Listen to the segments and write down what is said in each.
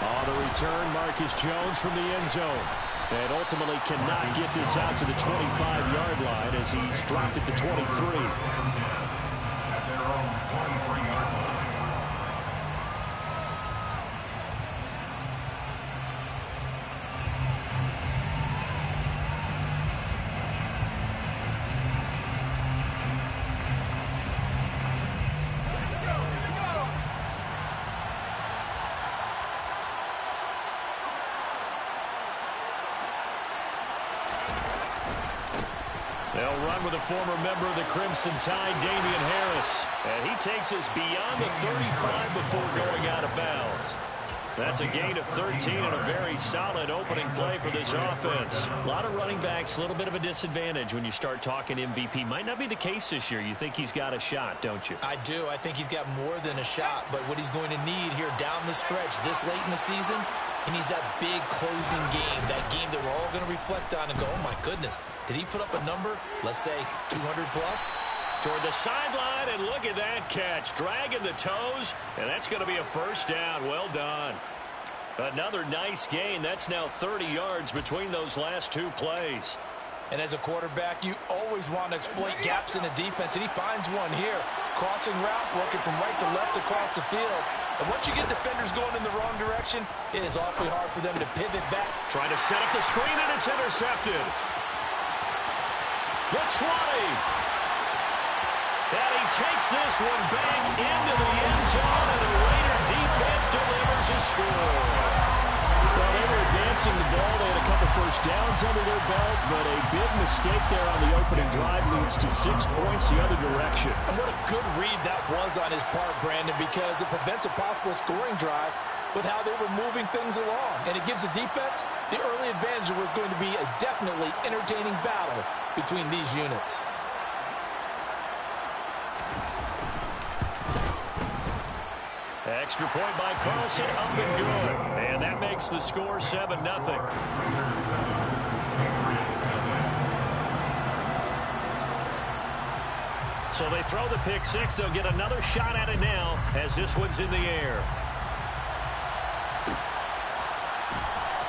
On the return, Marcus Jones from the end zone. And ultimately cannot get this out to the 25-yard line as he's dropped it to 23. They'll run with a former member of the Crimson Tide, Damian Harris. And he takes us beyond the 35 before going out of bounds. That's a gain of 13 and a very solid opening play for this offense. A lot of running backs, a little bit of a disadvantage when you start talking MVP. Might not be the case this year. You think he's got a shot, don't you? I do. I think he's got more than a shot. But what he's going to need here down the stretch this late in the season, he needs that big closing game, that game that we're all going to reflect on and go, oh, my goodness, did he put up a number, let's say 200 plus? Toward the sideline, and look at that catch. Dragging the toes, and that's going to be a first down. Well done. Another nice gain. That's now 30 yards between those last two plays. And as a quarterback, you always want to exploit gaps in the defense, and he finds one here. Crossing route, working from right to left across the field. And once you get defenders going in the wrong direction, it is awfully hard for them to pivot back. Trying to set up the screen, and it's intercepted. The 20. And he takes this one back into the end zone, and the Raider defense delivers a score. Well, they were advancing the ball. They had a couple first downs under their belt, but a big mistake there on the opening drive leads to 6 points the other direction. And what a good read that was on his part, Brandon, because it prevents a possible scoring drive with how they were moving things along. And it gives the defense the early advantage. Was going to be a definitely entertaining battle between these units. Extra point by Carlson, up and good. And that makes the score 7-0. So they throw the pick six. They'll get another shot at it now as this one's in the air.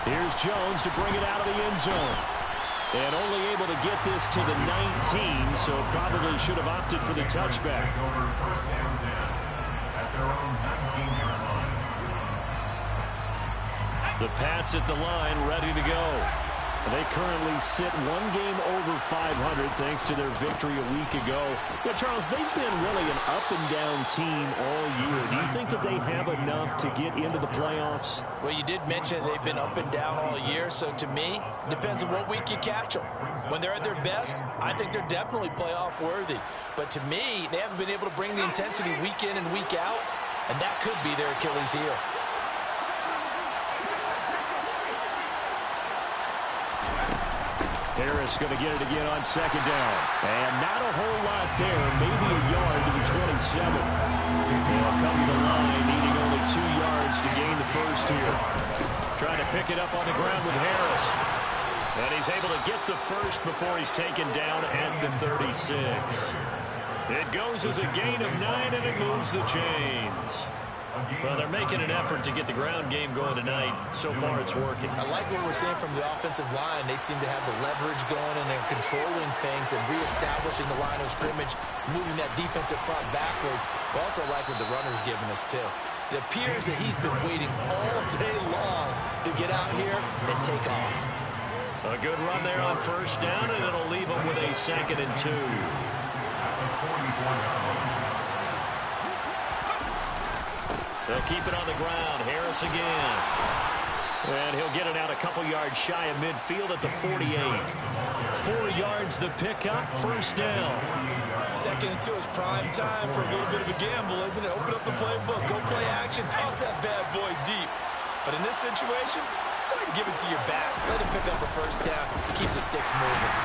Here's Jones to bring it out of the end zone. And only able to get this to the 19, so probably should have opted for the touchback. The Pats at the line, ready to go. They currently sit one game over 500 thanks to their victory a week ago. Yeah, Charles, they've been really an up-and-down team all year. Do you think that they have enough to get into the playoffs? Well, you did mention they've been up and down all year, so to me, it depends on what week you catch them. When they're at their best, I think they're definitely playoff worthy. But to me, they haven't been able to bring the intensity week in and week out, and that could be their Achilles heel. Harris going to get it again on second down. And not a whole lot there. Maybe a yard to the 27. They'll come to the line, needing only 2 yards to gain the first here. Trying to pick it up on the ground with Harris. And he's able to get the first before he's taken down at the 36. It goes as a gain of 9, and it moves the chains. Well, they're making an effort to get the ground game going tonight. So far, it's working. I like what we're seeing from the offensive line. They seem to have the leverage going, and they're controlling things and reestablishing the line of scrimmage, moving that defensive front backwards. I also like what the runner's giving us, too. It appears that he's been waiting all day long to get out here and take off. A good run there on first down, and it'll leave him with a 2nd and 2. They'll keep it on the ground. Harris again. And he'll get it out a couple yards shy of midfield at the 48. 4 yards the pickup, first down. 2nd and 2 is prime time for a little bit of a gamble, isn't it? Open up the playbook, go play action, toss that bad boy deep. But in this situation, go ahead and give it to your back. Let him pick up a first down. Keep the sticks moving.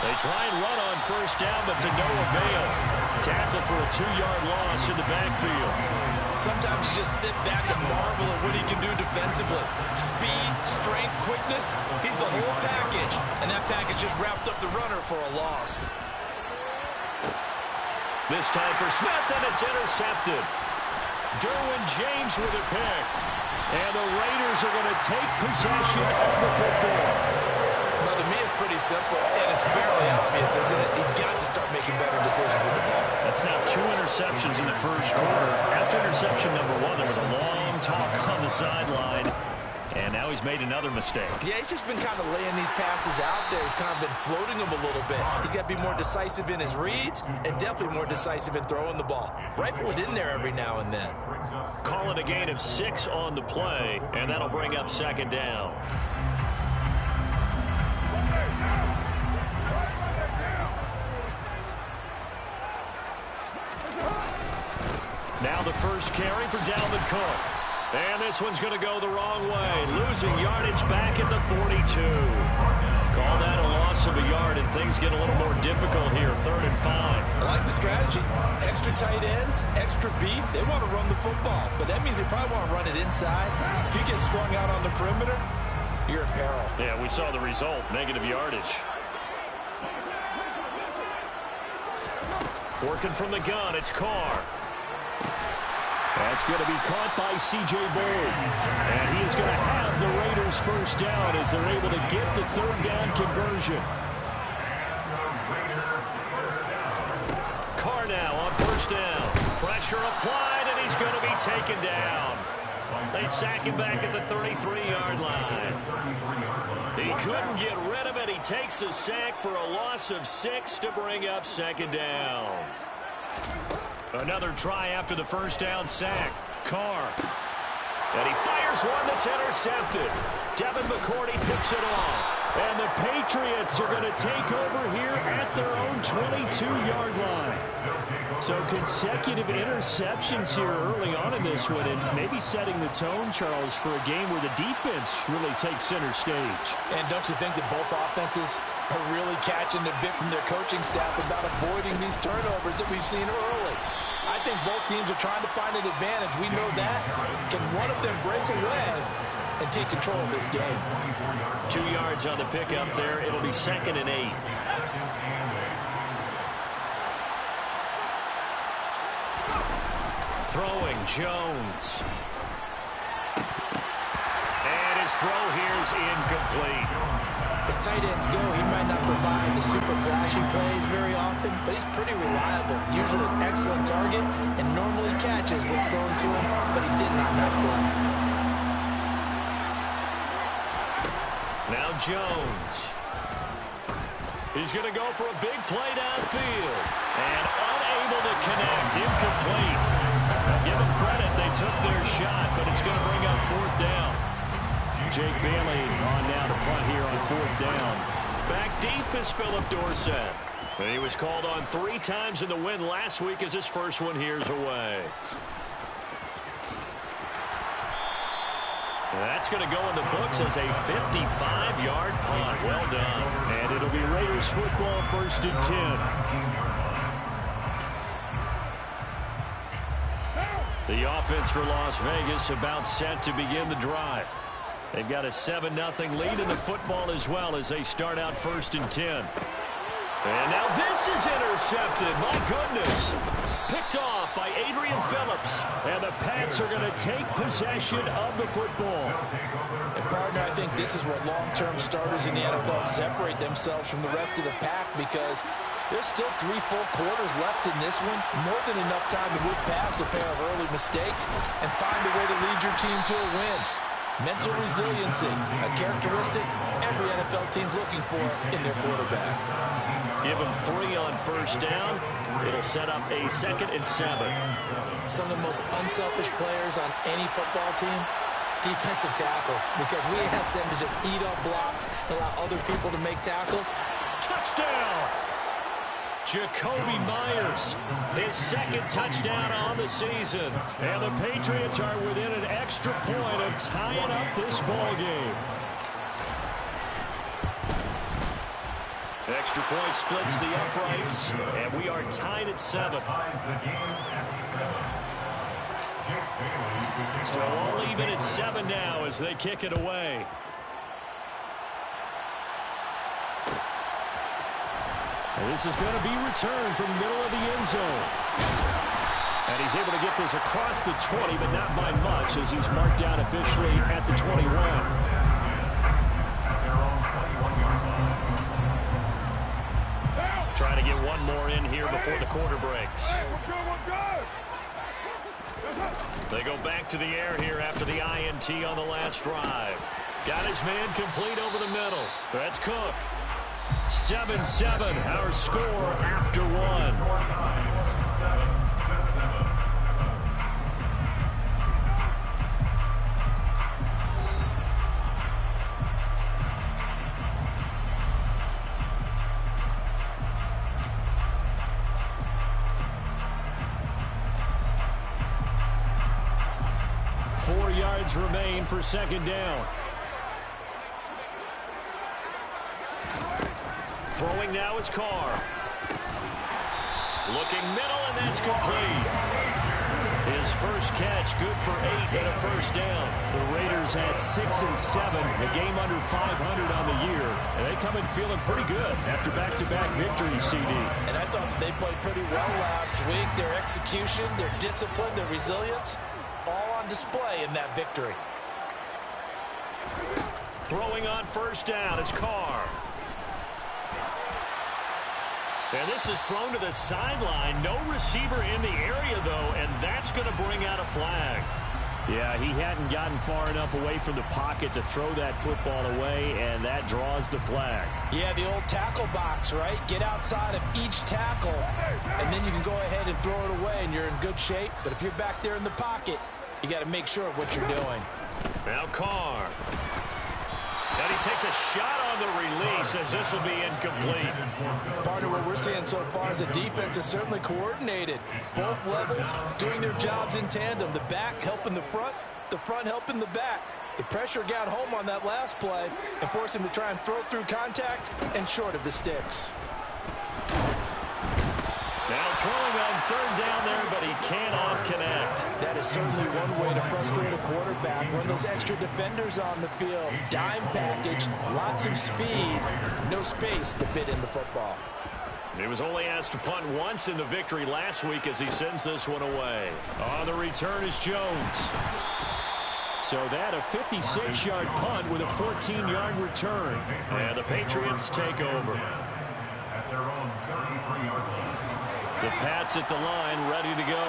They try and run on first down, but to no avail. Tackle for a 2-yard loss in the backfield. Sometimes you just sit back and marvel at what he can do defensively. Speed, strength, quickness, he's the whole package. And that package just wrapped up the runner for a loss. This time for Smith, and it's intercepted. Derwin James with a pick. And the Raiders are going to take possession of the football. Well, to me, it's pretty simple, and it's fairly obvious, isn't it? He's got to start making better decisions with the ball. That's now 2 interceptions in the first quarter. After interception number 1, there was a long talk on the sideline, and now he's made another mistake. Yeah, he's just been kind of laying these passes out there. He's kind of been floating them a little bit. He's got to be more decisive in his reads and definitely more decisive in throwing the ball. Rifle it in there every now and then. Call it a gain of 6 on the play, and that'll bring up second down. Now the first carry for Dalvin Cook. And this one's going to go the wrong way. Losing yardage back at the 42. Call that a loss of a yard, and things get a little more difficult here. 3rd and 5. I like the strategy. Extra tight ends, extra beef. They want to run the football, but that means they probably want to run it inside. If you get strung out on the perimeter, you're in peril. Yeah, we saw the result. Negative yardage. Working from the gun, it's Carr. That's going to be caught by C.J. Board. And he is going to have the Raiders first down as they're able to get the 3rd down conversion. Carr now on first down. Pressure applied, and he's going to be taken down. They sack him back at the 33-yard line. He couldn't get rid of it. He takes a sack for a loss of 6 to bring up second down. Another try after the first down sack. Carr. And he fires one that's intercepted. Devin McCourty picks it off. And the Patriots are going to take over here at their own 22-yard line. So consecutive interceptions here early on in this one, and maybe setting the tone, Charles, for a game where the defense really takes center stage. And don't you think that both offenses are really catching the bit from their coaching staff about avoiding these turnovers that we've seen early? I think both teams are trying to find an advantage. We know that. Can one of them break away and take control of this game? 2 yards on the pickup there. It'll be 2nd and 8. Throwing, Jones. And his throw here is incomplete. As tight ends go, he might not provide the super flashy plays very often, but he's pretty reliable. Usually an excellent target and normally catches what's thrown to him, but he did not on that play. Now Jones. He's going to go for a big play downfield. And unable to connect. Incomplete. Give them credit. They took their shot, but it's going to bring up 4th down. Jake Bailey on down to punt here on 4th down. Back deep is Philip Dorsett. And he was called on 3 times in the win last week as his first one here's away. That's going to go in the books as a 55-yard punt. Well done. And it'll be Raiders football, 1st and 10. The offense for Las Vegas about set to begin the drive. They've got a 7-0 lead in the football as well as they start out 1st and 10. And now this is intercepted. My goodness. Picked off by Adrian Phillips. And the Pats are going to take possession of the football. And partner, I think this is where long-term starters in the NFL separate themselves from the rest of the pack, because there's still 3 full quarters left in this one. More than enough time to move past a pair of early mistakes and find a way to lead your team to a win. Mental resiliency, a characteristic every NFL team's looking for in their quarterback. Give him 3 on first down. It'll set up a 2nd and 7. Some of the most unselfish players on any football team, defensive tackles, because we ask them to just eat up blocks and allow other people to make tackles. Touchdown! Jacoby Myers, his 2nd touchdown on the season. And the Patriots are within an extra point of tying up this ball game. Extra point splits the uprights, and we are tied at 7. So all even at 7 now as they kick it away. And this is going to be returned from the middle of the end zone. And he's able to get this across the 20, but not by much, as he's marked down officially at the 21. Trying to get one more in here before the quarter breaks. They go back to the air here after the INT on the last drive. Got his man complete over the middle. That's Cook. 7-7, our score after one. 4 yards remain for second down. Throwing now is Carr. Looking middle, and that's complete. His first catch, good for 8 and a first down. The Raiders had 6 and 7, a game under 500 on the year. And they come in feeling pretty good after back-to-back victories, CD. And I thought that they played pretty well last week. Their execution, their discipline, their resilience, all on display in that victory. Throwing on first down is Carr. And this is thrown to the sideline. No receiver in the area, though, and that's going to bring out a flag. Yeah, he hadn't gotten far enough away from the pocket to throw that football away, and that draws the flag. Yeah, the old tackle box, right? Get outside of each tackle, and then you can go ahead and throw it away, and you're in good shape. But if you're back there in the pocket, you got to make sure of what you're doing. Now Carr. And he takes a shot on the release as this will be incomplete. Partner, what we're seeing so far is a defense is certainly coordinated. Both levels doing their jobs in tandem. The back helping the front helping the back. The pressure got home on that last play and forced him to try and throw through contact and short of the sticks. Now throwing on third down there, but he cannot connect. That is certainly one way to frustrate a quarterback. Run those extra defenders on the field. Dime package, lots of speed, no space to fit in the football. He was only asked to punt once in the victory last week as he sends this one away. On the return is Jones. So that a 56-yard punt with a 14-yard return. And the Patriots take over. At their own 33-yard line. The Pats at the line, ready to go.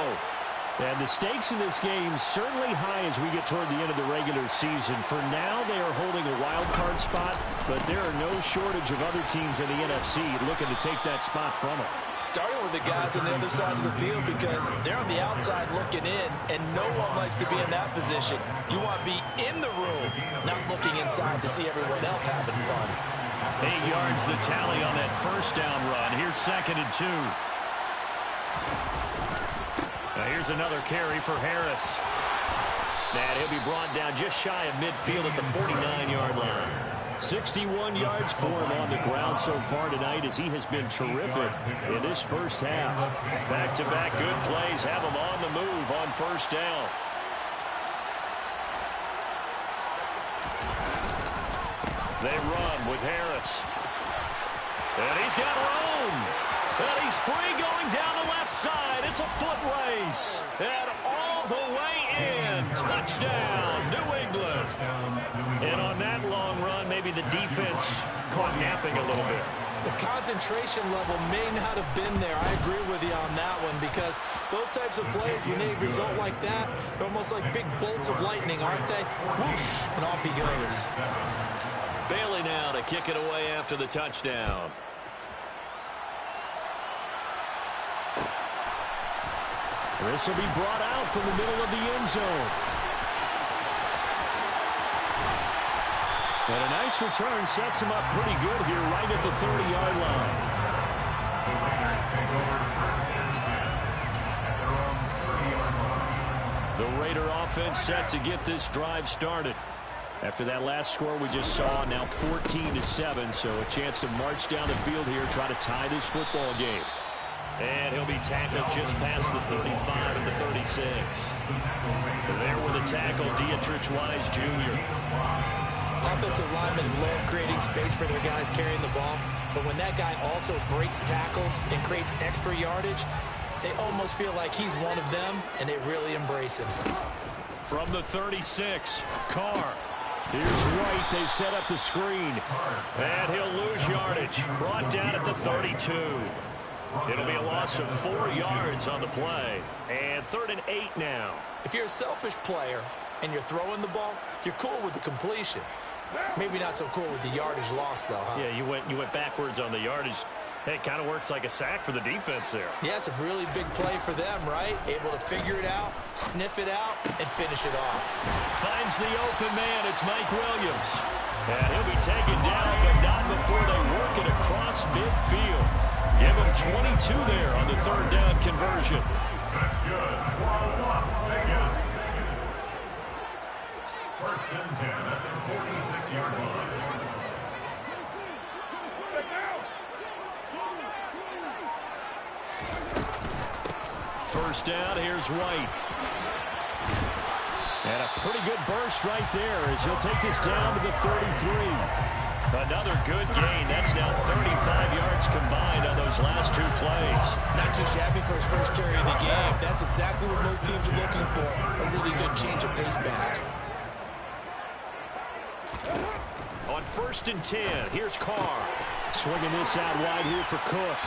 And the stakes in this game certainly high as we get toward the end of the regular season. For now, they are holding a wild card spot, but there are no shortage of other teams in the NFC looking to take that spot from them. Starting with the guys on the other side of the field because they're on the outside looking in, and no one likes to be in that position. You want to be in the room, not looking inside to see everyone else having fun. 8 yards the tally on that first down run. Here's 2nd and 2. Now here's another carry for Harris. And he'll be brought down just shy of midfield at the 49-yard line. 61 yards for him on the ground so far tonight as he has been terrific in this first half. Back-to-back good plays have him on the move on first down. They run with Harris. And he's got room. And he's free going down the left side. It's a foot race. And all the way in. Touchdown, New England. And on that long run, maybe the defense caught napping a little bit. The concentration level may not have been there. I agree with you on that one because those types of plays, when they result like that, they're almost like big bolts of lightning, aren't they? Whoosh, and off he goes. Bailey now to kick it away after the touchdown. This will be brought out from the middle of the end zone. And a nice return sets him up pretty good here right at the 30-yard line. The Raider offense set to get this drive started. After that last score we just saw, now 14-7, so a chance to march down the field here, try to tie this football game. And he'll be tackled just past the 35 and the 36. There with a tackle, Dietrich Wise Jr. Offensive linemen love creating space for their guys carrying the ball, but when that guy also breaks tackles and creates extra yardage, They almost feel like he's one of them, and they really embrace him. From the 36, Carr. Here's White. They set up the screen. And he'll lose yardage. Brought down at the 32. It'll be a loss of 4 yards on the play. And 3rd and 8 now. If you're a selfish player and you're throwing the ball, you're cool with the completion. Maybe not so cool with the yardage loss, though, huh? Yeah, you went backwards on the yardage. Hey, it kind of works like a sack for the defense there. Yeah, it's a really big play for them, right? Able to figure it out, sniff it out, and finish it off. Finds the open man. It's Mike Williams. And he'll be taken down, but not before they work it across midfield. Give him 22 there on the 3rd down conversion. That's good for Las Vegas. 1st and 10 at the 46-yard line. First down, here's White. And a pretty good burst right there as he'll take this down to the 33. Another good gain. That's now 35 yards combined on those last 2 plays. Not too shabby for his first carry of the game. That's exactly what most teams are looking for. A really good change of pace back. On 1st and 10, here's Carr. Swinging this out wide here for Cook.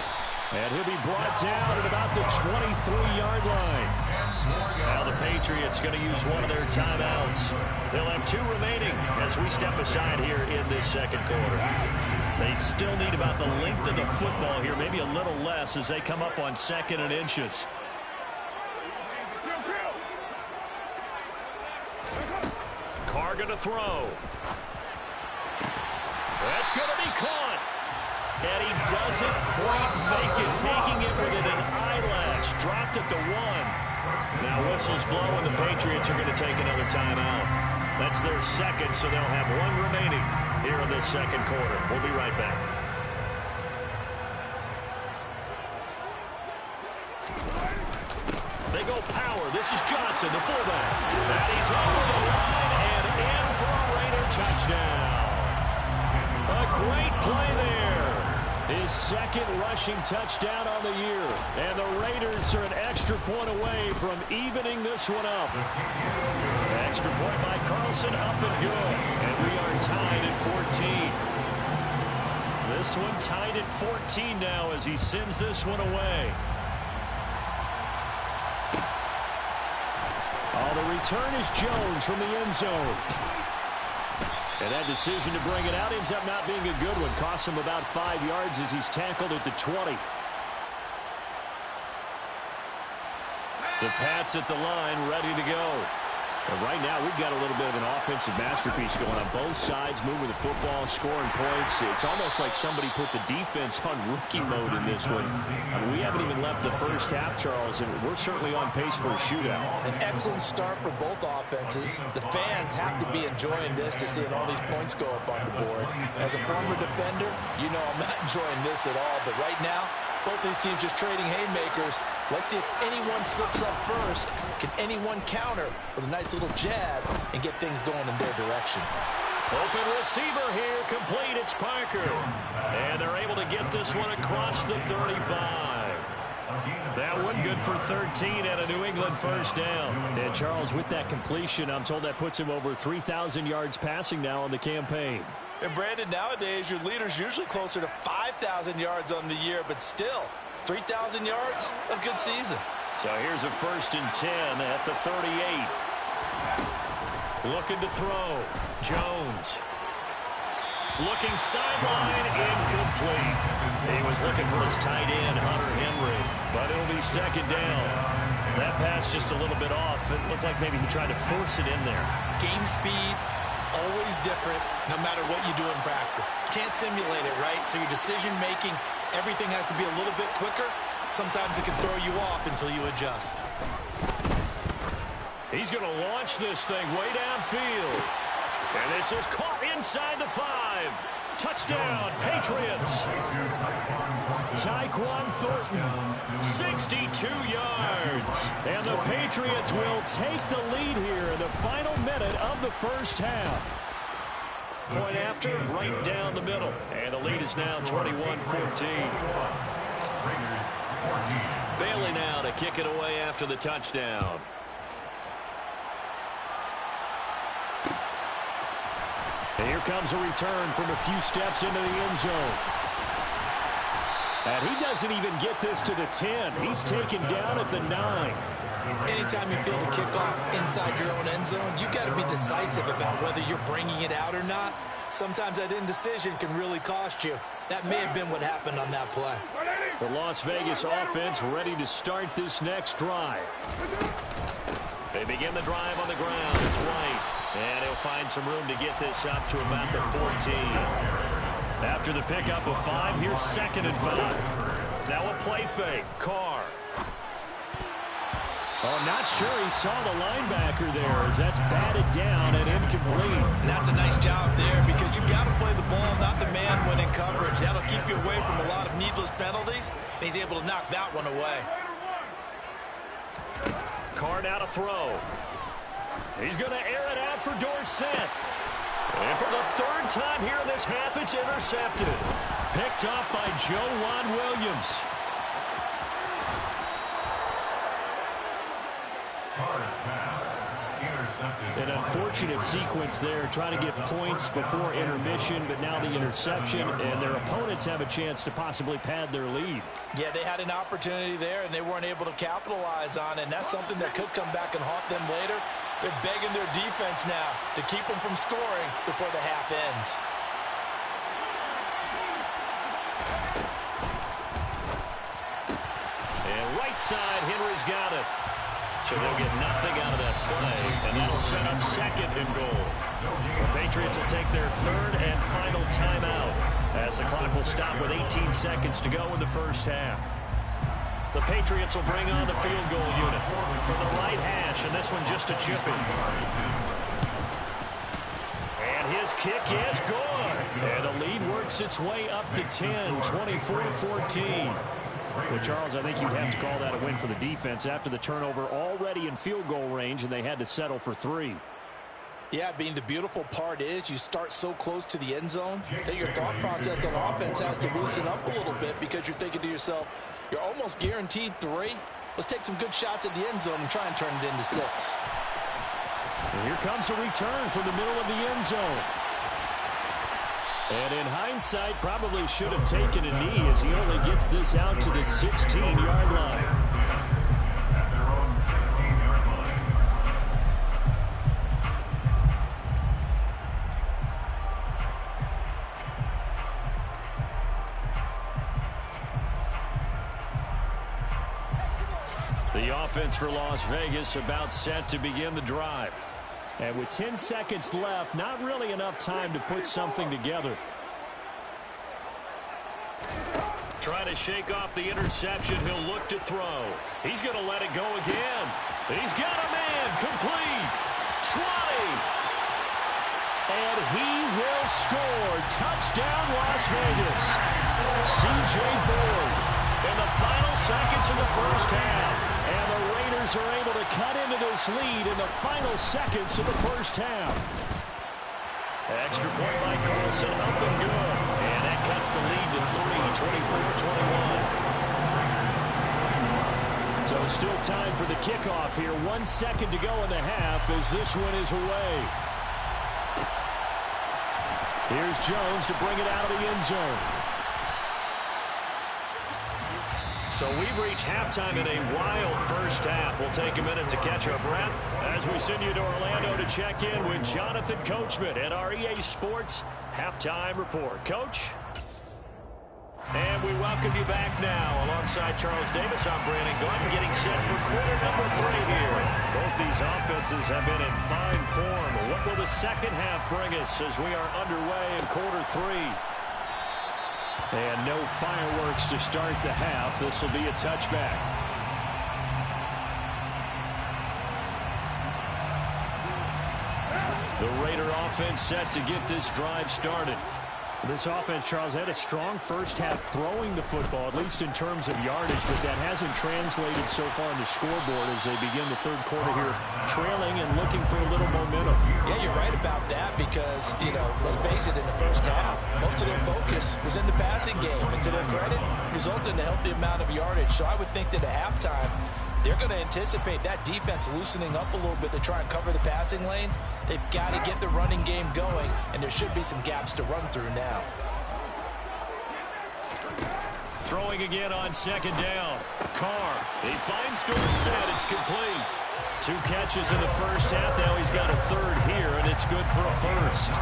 And he'll be brought down at about the 23-yard line. Now the Patriots going to use one of their timeouts. They'll have 2 remaining as we step aside here in this 2nd quarter. They still need about the length of the football here, maybe a little less as they come up on 2nd and inches. Carr going to throw. That's going to be caught. And he doesn't quite make it, taking it within an eyelash. Dropped at the 1. Now whistles blow, and the Patriots are going to take another timeout. That's their 2nd, so they'll have 1 remaining here in this 2nd quarter. We'll be right back. They go power. This is Johnson, the fullback. And he's over the line and in for a Raider touchdown. A great play there. His 2nd rushing touchdown on the year. And the Raiders are an extra point away from evening this one up. Extra point by Carlson, up and good. And we are tied at 14. This one tied at 14 now as he sends this one away. Oh, the return is Jones from the end zone. And that decision to bring it out ends up not being a good one. Costs him about 5 yards as he's tackled at the 20. The Pats at the line, ready to go. And right now, we've got a little bit of an offensive masterpiece going on both sides, moving the football, scoring points. It's almost like somebody put the defense on rookie mode in this one. I mean, we haven't even left the first half, Charles, and we're certainly on pace for a shootout. An excellent start for both offenses. The fans have to be enjoying this to seeing all these points go up on the board. As a former defender, you know I'm not enjoying this at all, but right now, both these teams just trading haymakers. Let's see if anyone slips up first. Can anyone counter with a nice little jab and get things going in their direction? Open receiver here, complete. It's Parker. And they're able to get this one across the 35. That one good for 13 and a New England first down. And Charles, with that completion, I'm told that puts him over 3,000 yards passing now on the campaign. And Brandon, nowadays your leader's usually closer to 5,000 yards on the year, but still, 3,000 yards, a good season. So here's a 1st and 10 at the 38. Looking to throw. Jones. Looking sideline, incomplete. He was looking for his tight end, Hunter Henry, but it'll be 2nd down. That pass just a little bit off. It looked like maybe he tried to force it in there. Game speed, always different, no matter what you do in practice. Can't simulate it, right? So your decision-making, everything has to be a little bit quicker. Sometimes it can throw you off until you adjust. He's going to launch this thing way downfield. And this is caught inside the 5. Touchdown, Patriots. Tyquan Thornton, 62 yards. And the Patriots will take the lead here in the final minute of the first half. Point after, right down the middle. And the lead is now 21-14. Raiders 14. Bailey now to kick it away after the touchdown. And here comes a return from a few steps into the end zone. And he doesn't even get this to the 10. He's taken down at the 9. Anytime you feel the kickoff inside your own end zone, you've got to be decisive about whether you're bringing it out or not. Sometimes that indecision can really cost you. That may have been what happened on that play. The Las Vegas offense ready to start this next drive. They begin the drive on the ground. It's White. And he'll find some room to get this up to about the 14. After the pickup of 5, here's 2nd and 5. Now a play fake. Carr. Oh, not sure he saw the linebacker there as that's batted down and incomplete. And that's a nice job there because you've got to play the ball, not the man when in coverage. That'll keep you away from a lot of needless penalties, and he's able to knock that one away. Carr now to throw. He's going to air it out for Dorsett. And for the 3rd time here in this half, it's intercepted. Picked up by Juwan Williams. An unfortunate sequence there, trying to get points before intermission, but now the interception, and their opponents have a chance to possibly pad their lead. Yeah, they had an opportunity there, and they weren't able to capitalize on it, and that's something that could come back and haunt them later. They're begging their defense now to keep them from scoring before the half ends. And right side, Henry's got it. So they'll get nothing out of that play, and that'll set up 2nd and goal. The Patriots will take their 3rd and final timeout as the clock will stop with 18 seconds to go in the first half. The Patriots will bring on the field goal unit from the right hash, and this one just a chip in. And his kick is good. And the lead works its way up to 10, 24-14. Well, Charles, I think you'd have to call that a win for the defense after the turnover already in field goal range, and they had to settle for 3. Yeah, being the beautiful part is you start so close to the end zone that your thought process on offense has to loosen up a little bit because you're thinking to yourself, you're almost guaranteed 3. Let's take some good shots at the end zone and try and turn it into 6. And here comes a return from the middle of the end zone. And in hindsight, probably should have taken a knee as he only gets this out to the 16-yard line. At their own 16-yard line. The offense for Las Vegas about set to begin the drive. And with 10 seconds left, not really enough time to put something together. Trying to shake off the interception. He'll look to throw. He's going to let it go again. He's got a man. Complete. 20. And he will score. Touchdown, Las Vegas. C.J. Board in the final seconds of the first half. And the Raiders are able to cut into this lead in the final seconds of the first half. Extra point by Carlson, up and good. And that cuts the lead to 3, 24-21. So still time for the kickoff here. 1 second to go in the half as this one is away. Here's Jones to bring it out of the end zone. So we've reached halftime in a wild first half. We'll take a minute to catch our breath as we send you to Orlando to check in with Jonathan Coachman at our EA Sports Halftime Report. Coach? And we welcome you back now. Alongside Charles Davis, I'm Brandon Gordon, getting set for quarter number 3 here. Both these offenses have been in fine form. What will the second half bring us as we are underway in quarter 3? And no fireworks to start the half. This will be a touchback. The Raider offense set to get this drive started. This offense, Charles, had a strong first half throwing the football, at least in terms of yardage, but that hasn't translated so far in the scoreboard as they begin the third quarter here, trailing and looking for a little momentum. Yeah, you're right about about that because, you know, let's face it, in the first half, most of their focus was in the passing game. And to their credit, resulted in a healthy amount of yardage. So I would think that at halftime, they're going to anticipate that defense loosening up a little bit to try and cover the passing lanes. They've got to get the running game going, and there should be some gaps to run through now. Throwing again on second down. Carr, he finds Dorsett. It's complete. 2 catches in the first half. Now he's got a third here, and it's good for a first.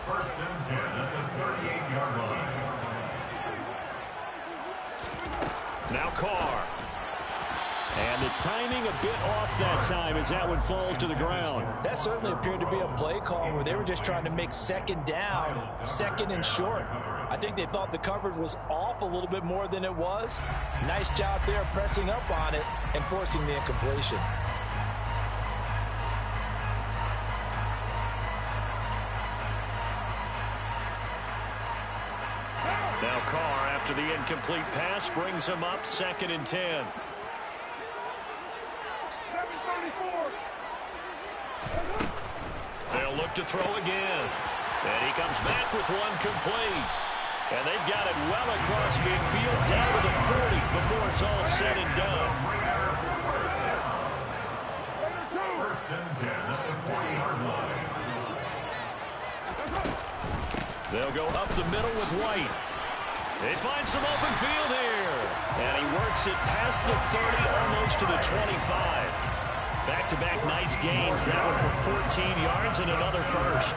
First and 10 at the 38-yard line. Now Carr. And the timing a bit off that time as that one falls to the ground. That certainly appeared to be a play call where they were just trying to make second down, second and short. I think they thought the coverage was off a little bit more than it was. Nice job there pressing up on it and forcing the incompletion. Now Carr, after the incomplete pass, brings him up 2nd and 10. They'll look to throw again. And he comes back with one complete. And they've got it well across midfield down to the 40 before it's all said and done. First and 10 at the 40-yard line. They'll go up the middle with White. They find some open field here. And he works it past the 30, almost to the 25. Back-to-back nice gains. That one for 14 yards and another first.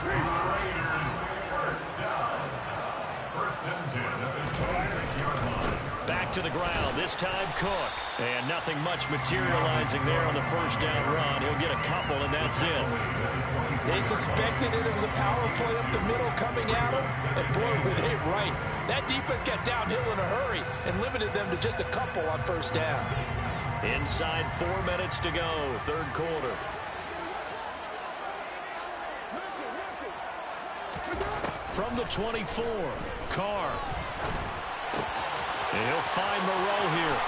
First and 10 at the 26-yard line. Back to the ground, this time Cook. And nothing much materializing there on the first down run. He'll get a couple, and that's it. They suspected it was a power play up the middle coming at them, and boy, were they right. That defense got downhill in a hurry and limited them to just a couple on first down. Inside 4 minutes to go, third quarter. From the 24, Carr. And he'll find Moreau here.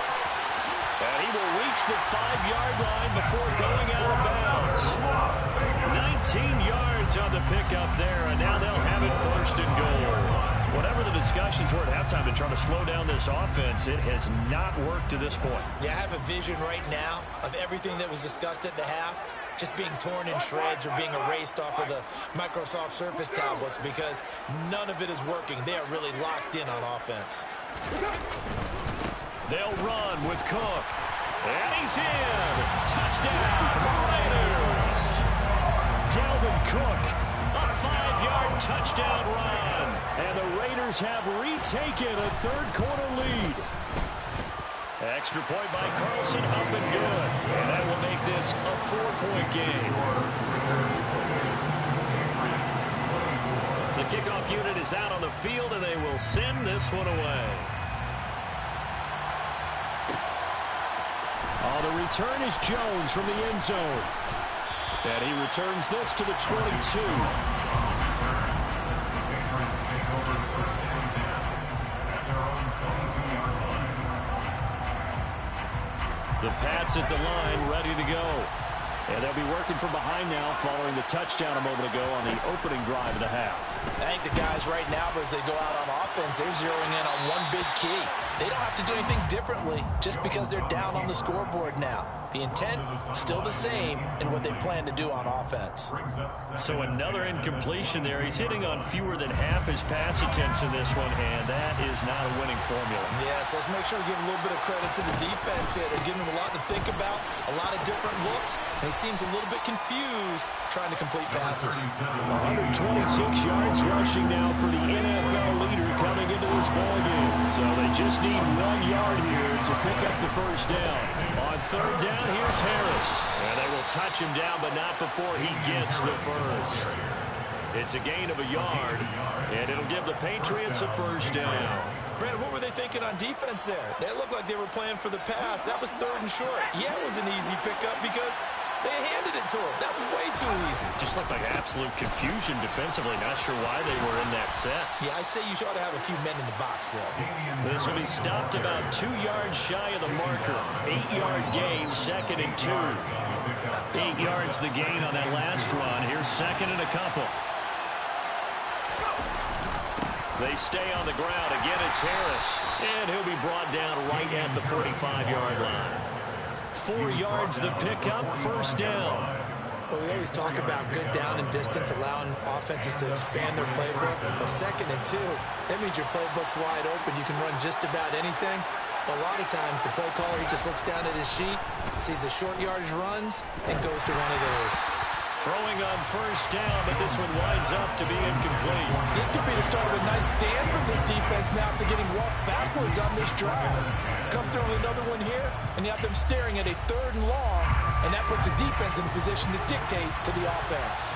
And he will reach the 5-yard line before going out of bounds. 19 yards on the pickup there, and now they'll have it first and goal. Whatever the discussions were at halftime to try to slow down this offense, it has not worked to this point. Yeah, I have a vision right now of everything that was discussed at the half just being torn in shreds or being erased off of the Microsoft Surface tablets because none of it is working. They are really locked in on offense. They'll run with Cook. And he's in. Touchdown, Raiders. Dalvin Cook, a 5-yard touchdown run. And the Raiders have retaken a third-quarter lead. Extra point by Carlson, up and good. And that will make this a 4-point game. The kickoff unit is out on the field, and they will send this one away. The return is Jones from the end zone. And he returns this to the 22. The Pats at the line, ready to go. And they'll be working from behind now following the touchdown a moment ago on the opening drive of the half. I think the guys right now, as they go out on offense, they're zeroing in on one big key. They don't have to do anything differently just because they're down on the scoreboard now. The intent, still the same in what they plan to do on offense. So another incompletion there. He's hitting on fewer than half his pass attempts in this one, and that is not a winning formula. Yes, let's make sure we give a little bit of credit to the defense here. They're giving him a lot to think about, a lot of different looks, and he seems a little bit confused trying to complete passes. 126 yards rushing now for the NFL leader coming into this ballgame. So they just need 1 yard here to pick up the first down. On third down, here's Harris. And they will touch him down, but not before he gets the first. It's a gain of a yard, and it'll give the Patriots a first down. Brandon, what were they thinking on defense there? They looked like they were playing for the pass. That was 3rd and short. Yeah, it was an easy pickup because they handed it to him. That was way too easy. Just looked like absolute confusion defensively. Not sure why they were in that set. Yeah, I'd say you ought to have a few men in the box there. This will be stopped about 2 yards shy of the marker. 8-yard gain, 2nd and 2. 8 yards the gain on that last run. Here's 2nd and a couple. They stay on the ground. Again, it's Harris. And he'll be brought down right at the 45-yard line. 4 yards the pickup, 1st down. Well, we always talk about good down and distance, allowing offenses to expand their playbook. A 2nd and 2, that means your playbook's wide open. You can run just about anything. But a lot of times, the play caller, he just looks down at his sheet, sees the short yardage runs, and goes to one of those. Throwing on 1st down, but this one winds up to be incomplete. This could be the start of a nice stand from this defense now after getting walked backwards on this drive. Come through with another one here, and you have them staring at a 3rd and long, and that puts the defense in a position to dictate to the offense.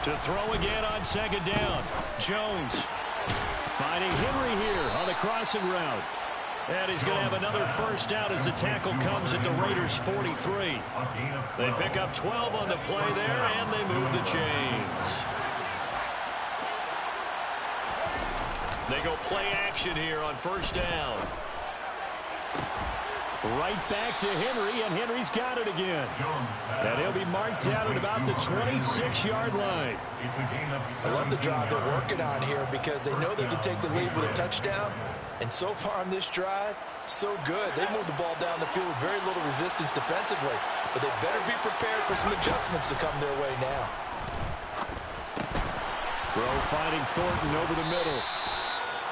To throw again on 2nd down. Jones finding Henry here on the crossing route. And he's going to have another 1st down as the tackle comes at the Raiders' 43. They pick up 12 on the play there, and they move the chains. They go play action here on 1st down. Right back to Henry, and Henry's got it again. And he'll be marked down at about the 26-yard line. I love the drive they're working on here because they know they can take the lead with a touchdown. And so far on this drive, so good. They moved the ball down the field with very little resistance defensively. But they better be prepared for some adjustments to come their way now. Throw finding Thornton over the middle.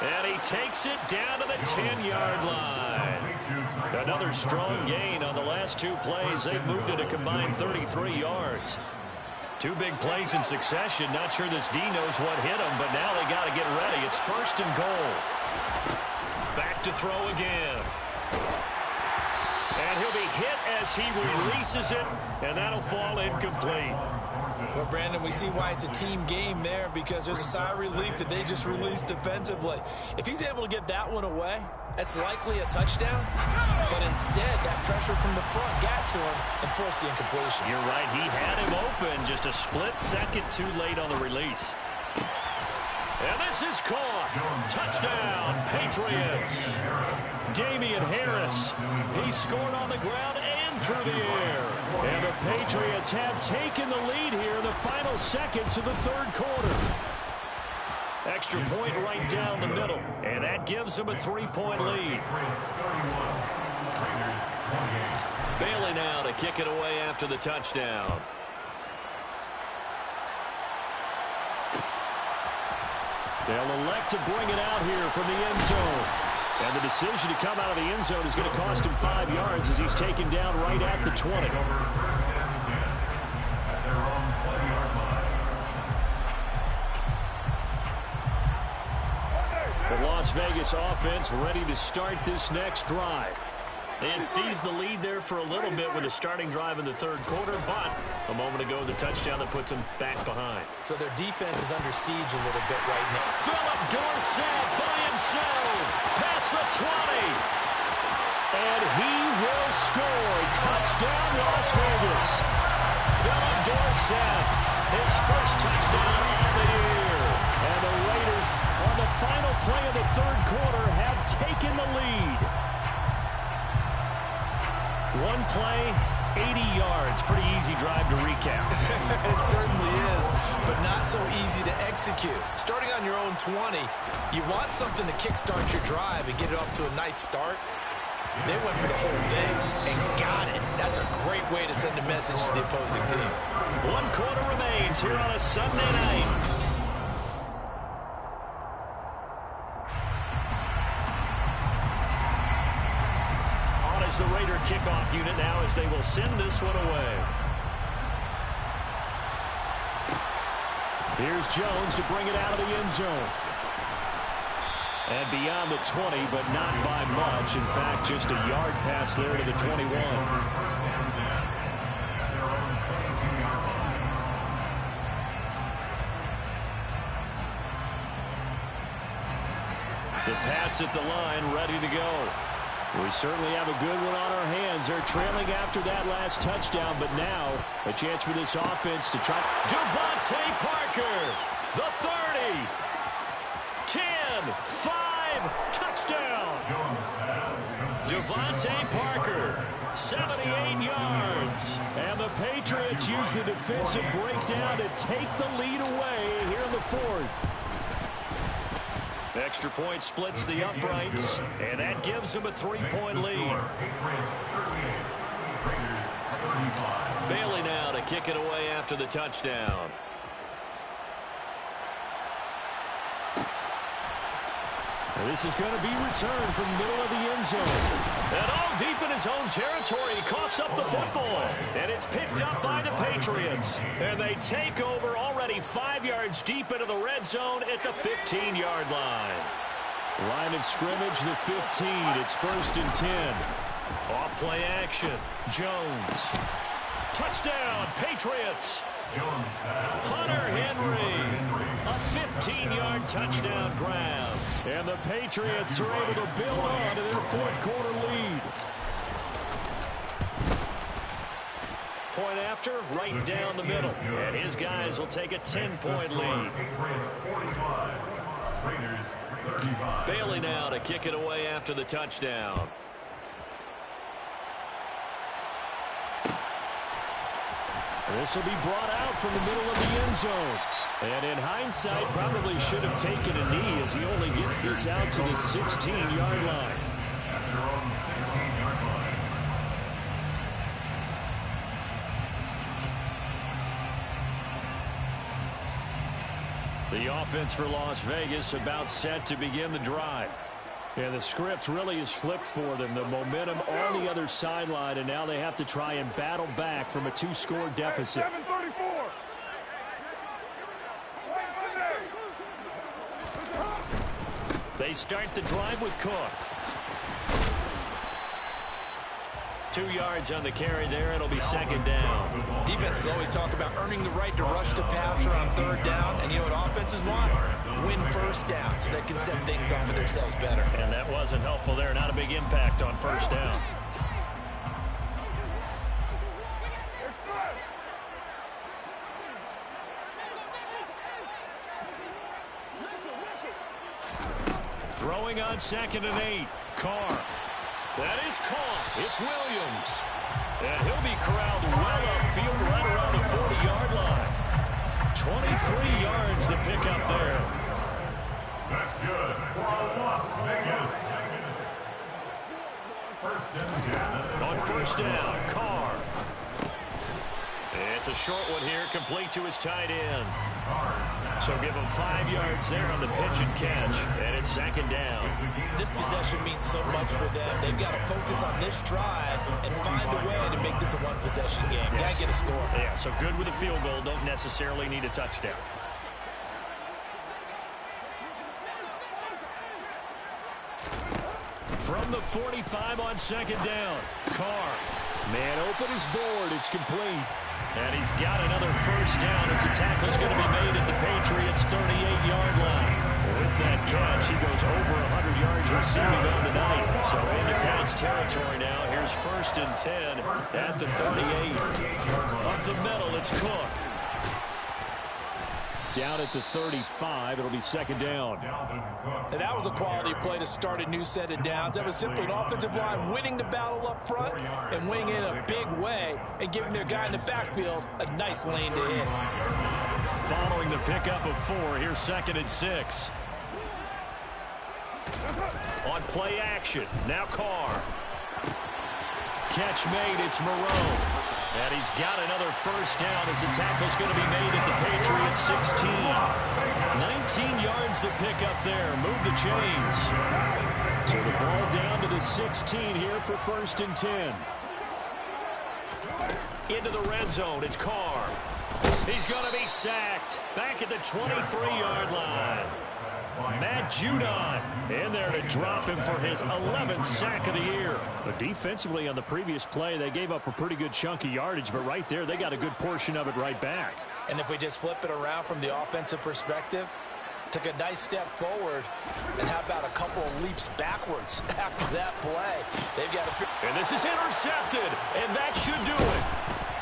And he takes it down to the 10-yard line. Another strong gain on the last 2 plays. They've moved it a combined 33 yards. 2 big plays in succession. Not sure this D knows what hit him, but now they got to get ready. It's 1st and goal. Back to throw again. And he'll be hit as he releases it, and that'll fall incomplete. Well, Brandon, we see why it's a team game there because there's a sigh of relief that they just released defensively. If he's able to get that one away, that's likely a touchdown. But instead, that pressure from the front got to him and forced the incompletion. You're right. He had him open just a split second too late on the release. And this is caught. Touchdown, Patriots. Damian Harris. He scored on the ground and through the air. And the Patriots have taken the lead here in the final seconds of the 3rd quarter. Extra point right down the middle. And that gives them a 3-point lead. Bailey now to kick it away after the touchdown. They'll elect to bring it out here from the end zone. And the decision to come out of the end zone is going to cost him 5 yards as he's taken down right at the 20. The Las Vegas offense ready to start this next drive. They had seized the lead there for a little bit with a starting drive in the 3rd quarter, but a moment ago the touchdown that puts them back behind. So their defense is under siege a little bit right now. Philip Dorsett by himself, past the 20. And he will score. Touchdown, Las Vegas. Philip Dorsett, his 1st touchdown of the year. And the Raiders, on the final play of the 3rd quarter, have taken the lead. 1 play, 80 yards. Pretty easy drive to recap. It certainly is, but not so easy to execute. Starting on your own 20, you want something to kickstart your drive and get it off to a nice start. They went for the whole thing and got it. That's a great way to send a message to the opposing team. 1 quarter remains here on a Sunday night. As the Raider kickoff unit now as they will send this one away. Here's Jones to bring it out of the end zone. And beyond the 20, but not by much. In fact, just a yard pass there to the 21. The Pats at the line, ready to go. We certainly have a good one on our hands. They're trailing after that last touchdown, but now a chance for this offense to try. Devontae Parker, the 30, 10, 5, touchdown. Devontae Parker, 78 yards. And the Patriots use the defensive breakdown to take the lead away here in the fourth. Extra point splits the uprights, and that gives them a 3-point lead. Bailey now to kick it away after the touchdown. And this is going to be returned from the middle of the end zone. And all deep in his own territory, he coughs up the football. And it's picked up by the Patriots. And they take over already 5 yards deep into the red zone at the 15-yard line. Line of scrimmage, the 15. It's 1st and 10. Off play action. Jones. Touchdown, Patriots. Hunter Henry. A 15-yard touchdown grab. And the Patriots are able to build on to their fourth-quarter lead. Point after, right down the middle. And his guys will take a 10-point lead. Bailey now to kick it away after the touchdown. This will be brought out from the middle of the end zone. And in hindsight, probably should have taken a knee as he only gets this out to the 16-yard line. The offense for Las Vegas about set to begin the drive. And the script really is flipped for them. The momentum on the other sideline, and now they have to try and battle back from a 2-score deficit. They start the drive with Cook. 2 yards on the carry there. It'll be 2nd down. Defenses always talk about earning the right to rush the passer on 3rd down. And you know what offenses want? Win 1st down so they can set things up for themselves better. And that wasn't helpful there. Not a big impact on 1st down. Throwing on 2nd and 8. Carr. That is caught. It's Williams. And he'll be corralled well upfield right around the 40-yard line. 23 yards the pickup there. That's good for Las Vegas. 1st and 10. On 1st down, Carr. It's a short one here, complete to his tight end. So give him 5 yards there on the pitch and catch. And it's 2nd down. This possession means so much for them. They've got to focus on this drive and find a way to make this a one-possession game. Got to get a score. Yeah, so good with a field goal. Don't necessarily need a touchdown. From the 45 on 2nd down. Carr. Man open is board. It's complete. And he's got another 1st down as the tackle's going to be made at the Patriots' 38-yard line. With that catch, he goes over 100 yards receiving on the night. So into Pats territory now. Here's 1st and 10 at the 38. Up the middle, it's Cook. Down at the 35, it'll be 2nd down. And that was a quality play to start a new set of downs. That was simply an offensive line winning the battle up front and winning in a big way and giving their guy in the backfield a nice lane to hit. Following the pickup of 4, here's 2nd and 6. On play action, now Carr. Catch made, it's Moreau. And he's got another 1st down as the tackle's going to be made at the Patriots' 16. 19 yards the pickup there. Move the chains. So the ball down to the 16 here for 1st and 10. Into the red zone, it's Carr. He's going to be sacked. Back at the 23-yard line. Matt Judon in there to drop him for his 11th sack of the year. But defensively on the previous play, they gave up a pretty good chunk of yardage, but right there, they got a good portion of it right back. And if we just flip it around from the offensive perspective, Took a nice step forward, and how about a couple of leaps backwards after that play? They've got a... And this is intercepted, and that should do it.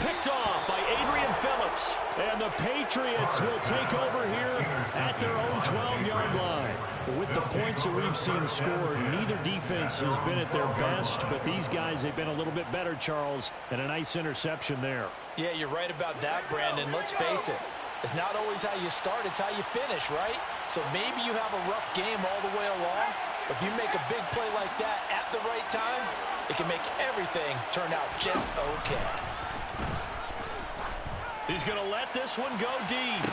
Picked off by Adrian Phillips. And the Patriots will take over here at their own 12-yard line. With the points that we've seen scored, neither defense has been at their best, but these guys, they've been a little bit better, Charles, and a nice interception there. Yeah, you're right about that, Brandon. Let's face it. It's not always how you start, it's how you finish, right? So maybe you have a rough game all the way along, but if you make a big play like that at the right time, it can make everything turn out just okay. He's going to let this one go deep.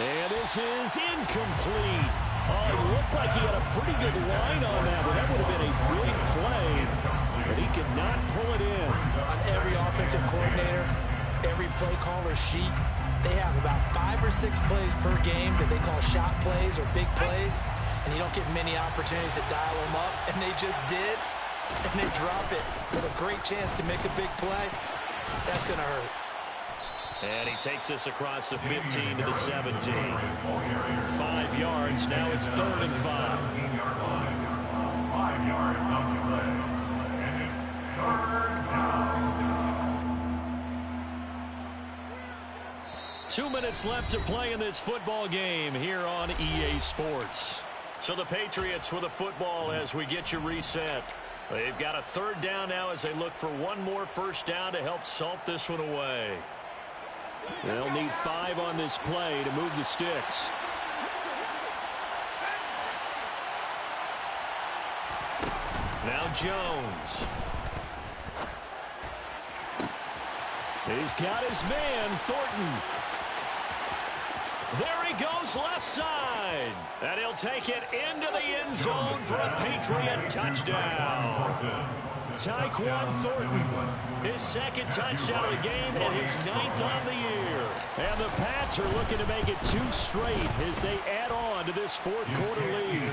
And this is incomplete. Oh, it looked like he had a pretty good line on that, but that would have been a big play. But he could not pull it in. On every offensive coordinator, every play caller sheet, they have about 5 or 6 plays per game that they call shot plays or big plays, and you don't get many opportunities to dial them up, and they just did, and they drop it with a great chance to make a big play. That's going to hurt. And he takes us across the 15 to the 17. 5 yards, now it's 3rd and 5. 5 yards on the play, and it's 3rd down. 2 minutes left to play in this football game here on EA Sports. So the Patriots with a football as we get you reset. They've got a 3rd down now as they look for one more first down to help salt this one away. They'll need 5 on this play to move the sticks. Now Jones. He's got his man, Thornton. There he goes left side. And he'll take it into the end zone for a Patriot touchdown. Tyquan Thornton, his 2nd touchdown of the game and his 9th on the year. And the Pats are looking to make it 2 straight as they add on to this 4th quarter lead.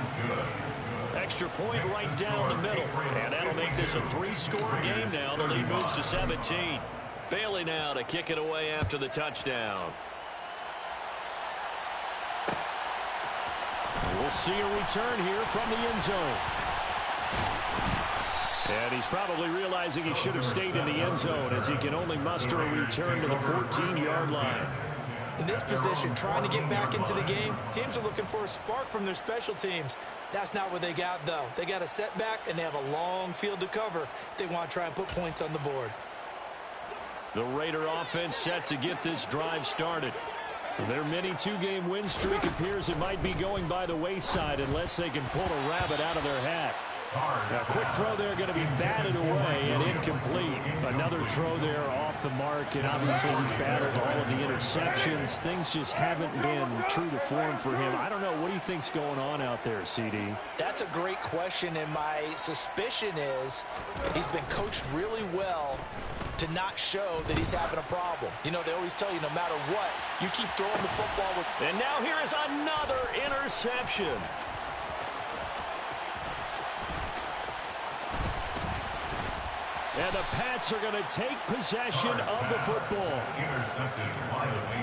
Extra point right down the middle. And that'll make this a 3-score game now. The lead moves to 17. Bailey now to kick it away after the touchdown. We'll see a return here from the end zone. And he's probably realizing he should have stayed in the end zone as he can only muster a return to the 14-yard line. In this position, trying to get back into the game, teams are looking for a spark from their special teams. That's not what they got, though. They got a setback, and they have a long field to cover if they want to try and put points on the board. The Raider offense set to get this drive started. Their mini 2-game win streak appears it might be going by the wayside unless they can pull a rabbit out of their hat. A quick throw there going to be batted away and incomplete. Another throw there off the mark, and obviously he's battled all of the interceptions. Things just haven't been true to form for him. I don't know. What do you think's going on out there, CD? That's a great question, and my suspicion is he's been coached really well to not show that he's having a problem. You know, they always tell you no matter what, you keep throwing the football with... And now here is another interception. And the Pats are going to take possession of the football.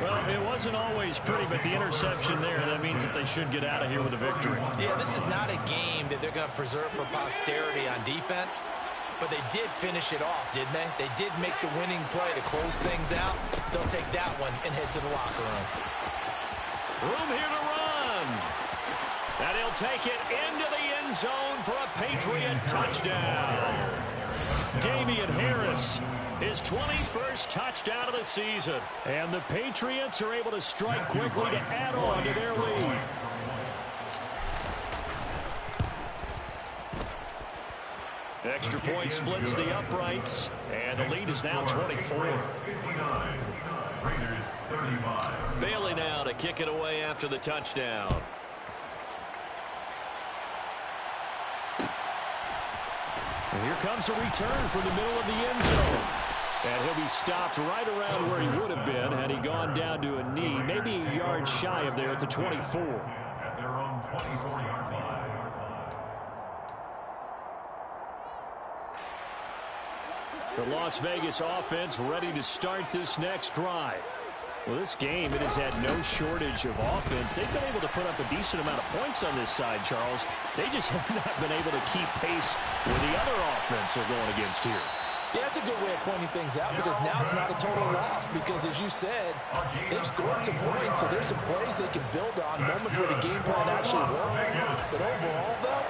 Well, it wasn't always pretty, but the interception there, that means that they should get out of here with a victory. Yeah, this is not a game that they're going to preserve for posterity on defense, but they did finish it off, didn't they? They did make the winning play to close things out. They'll take that one and head to the locker room. Room here to run. And he'll take it into the end zone for a Patriot touchdown. Damian Harris, his 21st touchdown of the season. And the Patriots are able to strike quickly to add on to their lead. Extra point splits the uprights, and the lead is now 24. Raiders 35. Bailey now to kick it away after the touchdown. And here comes a return from the middle of the end zone. And he'll be stopped right around where he would have been had he gone down to a knee, maybe a yard shy of there at the 24. At their own 24-yard line. The Las Vegas offense ready to start this next drive. Well, this game, it has had no shortage of offense. They've been able to put up a decent amount of points on this side, Charles. They just have not been able to keep pace with the other offense they're going against here. Yeah, that's a good way of pointing things out because now it's not a total loss because, as you said, they've scored some points, so there's some plays they can build on, moments where the game plan actually worked. But overall, though,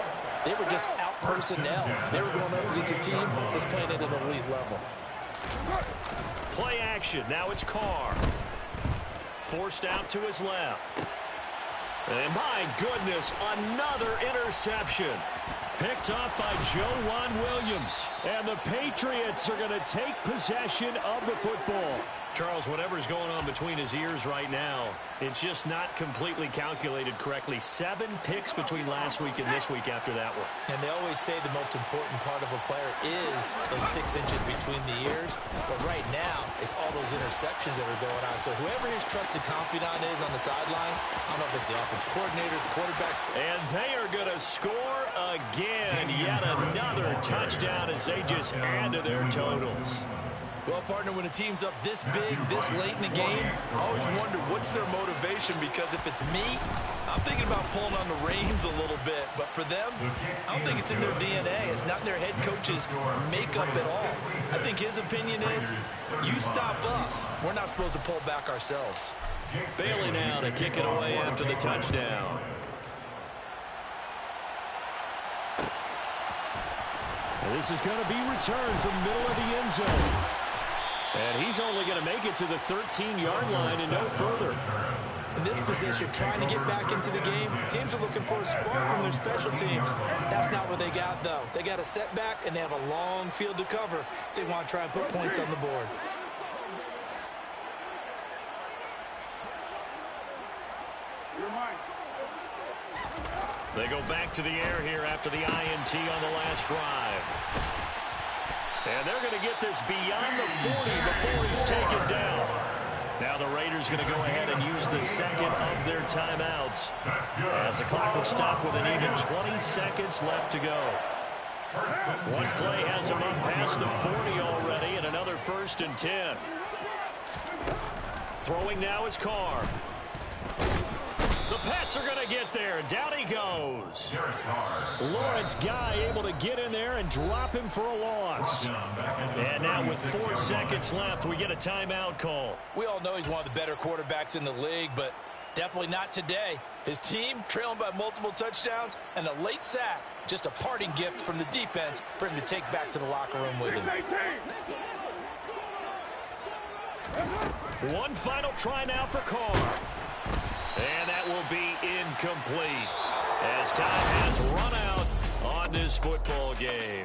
they were just out-personnel. They were going up against a team that's playing at an elite level. Play action. Now it's Carr. Forced out to his left. And my goodness, another interception. Picked up by Joe Williams. And the Patriots are going to take possession of the football. Charles, whatever's going on between his ears right now, it's just not completely calculated correctly. 7 picks between last week and this week after that one. And they always say the most important part of a player is those 6 inches between the ears. But right now, it's all those interceptions that are going on. So whoever his trusted confidant is on the sidelines, I don't know if it's the offense coordinator, the quarterbacks. And they are going to score again. Yet another touchdown as they just add to their totals. Well, partner, when a team's up this big, this late in the game, I always wonder what's their motivation, because if it's me, I'm thinking about pulling on the reins a little bit. But for them, I don't think it's in their DNA. It's not in their head coach's makeup at all. I think his opinion is, you stop us. We're not supposed to pull back ourselves. Bailey now to kick it away after the touchdown. And this is going to be returned from middle of the end zone. And he's only going to make it to the 13-yard line and no further. In this position, trying to get back into the game, teams are looking for a spark from their special teams. That's not what they got, though. They got a setback, and they have a long field to cover if they want to try and put points on the board. They go back to the air here after the INT on the last drive. And they're going to get this beyond the 40 before he's taken down. Now the Raiders going to go ahead and use the second of their timeouts, as the clock will stop with an even 20 seconds left to go. One play has him up past the 40 already, and another 1st and 10. Throwing now is Carr. The Pats are going to get there. Down he goes. Lawrence Guy able to get in there and drop him for a loss. And now with 4 seconds left, we get a timeout call. We all know he's one of the better quarterbacks in the league, but definitely not today. His team trailing by multiple touchdowns and a late sack. Just a parting gift from the defense for him to take back to the locker room with him. One final try now for Carr. And that will be incomplete as time has run out on this football game.